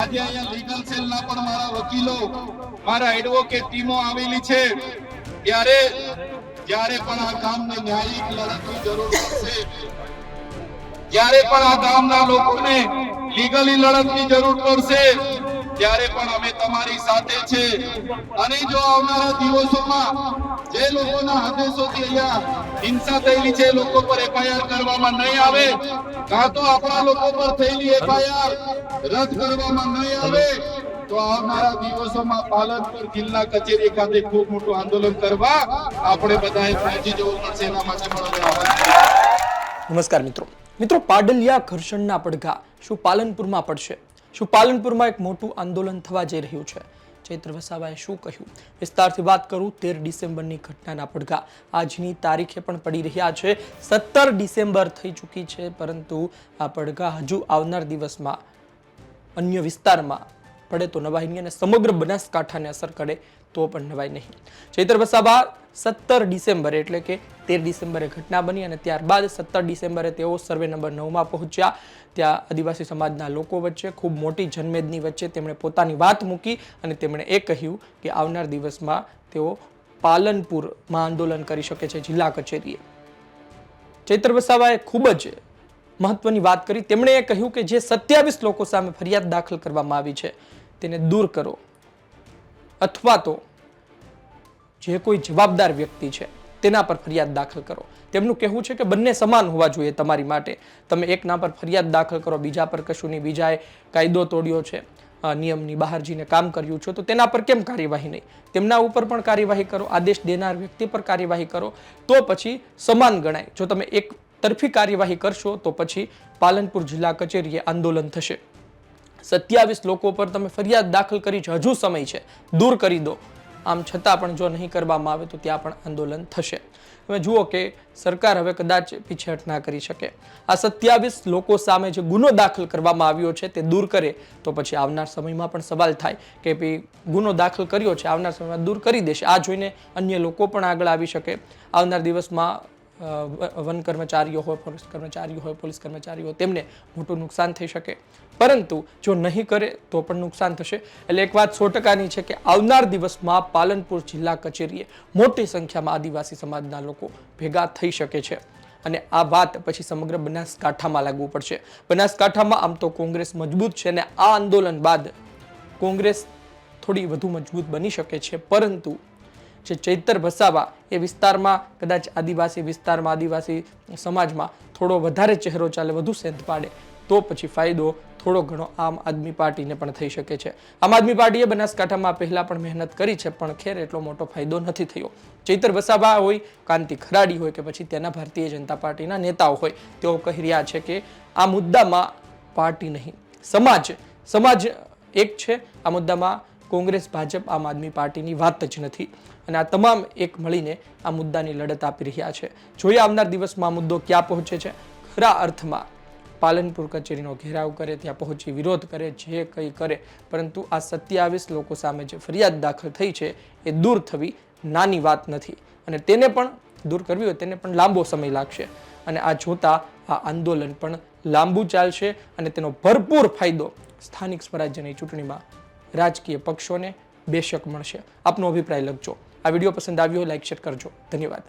આજે અહીંયા લીગલ સેલના પણ મારા વકીલો, મારા એડવોકેટ ટીમો આવેલી છે, ત્યારે જ્યારે પણ આ ગામને ન્યાયિક લડતની જરૂર પડશે, જ્યારે પણ આ ગામના લોકોને લીગલી લડતની જરૂર પડશે, ત્યારે પણ અમે તમારી સાથે છે. અને જો આવનારા દિવસોમાં જે લોકોના આદેશોથી અહીંયા હિંસા થયેલી છે, લોકો પર એફઆઈઆર કરવામાં નહીં આવે, કાં તો આપણા લોકો પર થયેલી એફઆઈઆર રદ કરવામાં નહીં આવે, તો આવનારા દિવસોમાં પાલનપુર જિલ્લા કચેરી ખાતે ખૂબ મોટું આંદોલન કરવા આપણે બધાએ પહોંચી જવું પડશે. એના માટે પણ નમસ્કાર મિત્રો, પાડલિયા ઘર્ષણના પડઘા શું પાલનપુરમાં પડશે? શું પાલનપુરમાં એક મોટું આંદોલન થવા જઈ રહ્યું છે? ચૈત્ર વસાવાએ શું કહ્યું? વિસ્તારથી વાત કરું. 13 ડિસેમ્બરની ઘટનાના પડઘા આજની તારીખે પણ પડી રહ્યા છે. 17 ડિસેમ્બર થઈ ચૂકી છે, પરંતુ આ પડઘા હજુ આવનાર દિવસમાં અન્ય વિસ્તારમાં પડે તો નવાઈ નહીં, અને સમગ્ર બનાસકાંઠાને અસર કરે તો પણ નવાઈ નહીં. ચૈત્ર વસાવા 17 ડિસેમ્બરે એટલે કે 13 ડિસેમ્બરે ઘટના બની અને ત્યારબાદ 17 ડિસેમ્બરે તેઓ સર્વે નંબર 9માં પહોંચ્યા. ત્યાં આદિવાસી સમાજના લોકો વચ્ચે ખૂબ મોટી જનમેદની વચ્ચે તેમણે પોતાની વાત મૂકી અને તેમણે એ કહ્યું કે આવનાર દિવસમાં તેઓ પાલનપુરમાં આંદોલન કરી શકે છે, જિલ્લા કચેરીએ. ચૈત્ર વસાવાએ ખૂબ જ મહત્વની વાત કરી. તેમણે એ કહ્યું કે જે 27 લોકો સામે ફરિયાદ દાખલ કરવામાં આવી છે તેને દૂર કરો, અથવા તો જે કોઈ જવાબદાર વ્યક્તિ છે તેના પર ફરિયાદ દાખલ કરો. તેમનું કહેવું છે કે બંને સમાન હોવા જોઈએ તમારી માટે. તમે એકના પર ફરિયાદ દાખલ કરો, બીજા પર કશું નહીં, બીજાએ કાયદો તોડ્યો છે, નિયમની બહાર જઈને કામ કર્યું છે, તો તેના પર કેમ કાર્યવાહી નહીં? તેમના ઉપર પણ કાર્યવાહી કરો, આદેશ દેનાર વ્યક્તિ પર કાર્યવાહી કરો, તો પછી સમાન ગણાય. જો તમે એક તરફી કાર્યવાહી કરશો તો પછી પાલનપુર જિલ્લા કચેરીએ આંદોલન થશે. 27 લોકો પર તમે ફરિયાદ દાખલ કરી છે, હજુ સમય છે, દૂર કરી દો. આમ છતાં પણ જો નહીં કરવામાં આવે તો ત્યાં પણ આંદોલન થશે. તમે જુઓ કે સરકાર હવે કદાચ પીછેહટ ના કરી શકે. આ 27 લોકો સામે જે ગુનો દાખલ કરવામાં આવ્યો છે તે દૂર કરે તો પછી આવનાર સમયમાં પણ સવાલ થાય કે ભાઈ ગુનો દાખલ કર્યો છે, આવનાર સમયમાં દૂર કરી દેશે. આ જોઈને અન્ય લોકો પણ આગળ આવી શકે. આવનાર દિવસમાં વન કર્મચારીઓ હોય, ફોરેસ્ટ કર્મચારીઓ હોય, પોલીસ કર્મચારીઓ હોય, તેમને મોટું નુકસાન થઈ શકે. પરંતુ જો નહીં કરે તો પણ નુકસાન થશે. એટલે એક વાત 100%ની છે કે આવનાર દિવસમાં પાલનપુર જિલ્લા કચેરીએ મોટી સંખ્યામાં આદિવાસી સમાજના લોકો ભેગા થઈ શકે છે. અને આ વાત પછી સમગ્ર બનાસકાંઠામાં લાગુ પડશે. બનાસકાંઠામાં આમ તો કોંગ્રેસ મજબૂત છે અને આ આંદોલન બાદ કોંગ્રેસ થોડી વધુ મજબૂત બની શકે છે. પરંતુ જે ચૈતર વસાવા એ વિસ્તારમાં કદાચ આદિવાસી વિસ્તારમાં, આદિવાસી સમાજમાં થોડો વધારે ચહેરો ચાલે, વધુ સેંધ પાડે, તો પછી ફાયદો થોડો ઘણો આમ આદમી પાર્ટીને પણ થઈ શકે છે. આમ આદમી પાર્ટીએ બનાસકાંઠામાં પહેલા પણ મહેનત કરી છે, પણ ખેર એટલો મોટો ફાયદો નથી થયો. ચૈતર વસાવા હોય, કાંતિ ખરાડી હોય કે પછી તેના ભારતીય જનતા પાર્ટીના નેતાઓ હોય, તેઓ કહી રહ્યા છે કે આ મુદ્દામાં પાર્ટી નહીં, સમાજ એક છે. આ મુદ્દામાં કોંગ્રેસ, ભાજપ, આમ આદમી પાર્ટીની વાત જ નથી. અને આ તમામ એક મળીને આ મુદ્દાની લડત આપી રહ્યા છે. જોઈએ આવનાર દિવસમાં આ મુદ્દો ક્યાં પહોંચે છે. ખરા અર્થમાં પાલનપુર કચેરીનો ઘેરાવ કરે, ત્યાં પહોંચી વિરોધ કરે, જે કંઈ કરે, પરંતુ આ 27 લોકો સામે જે ફરિયાદ દાખલ થઈ છે એ દૂર થવી નાની વાત નથી. અને તેને પણ દૂર કરવી હોય તેને પણ લાંબો સમય લાગશે. અને આ જોતા આ આંદોલન પણ લાંબુ ચાલશે અને તેનો ભરપૂર ફાયદો સ્થાનિક સ્વરાજ્યની ચૂંટણીમાં રાજકીય પક્ષોને બેશક મળશે. આપનો અભિપ્રાય લખજો. આ વિડીયો પસંદ આવ્યો હોય લાઈક શેર કરજો. ધન્યવાદ.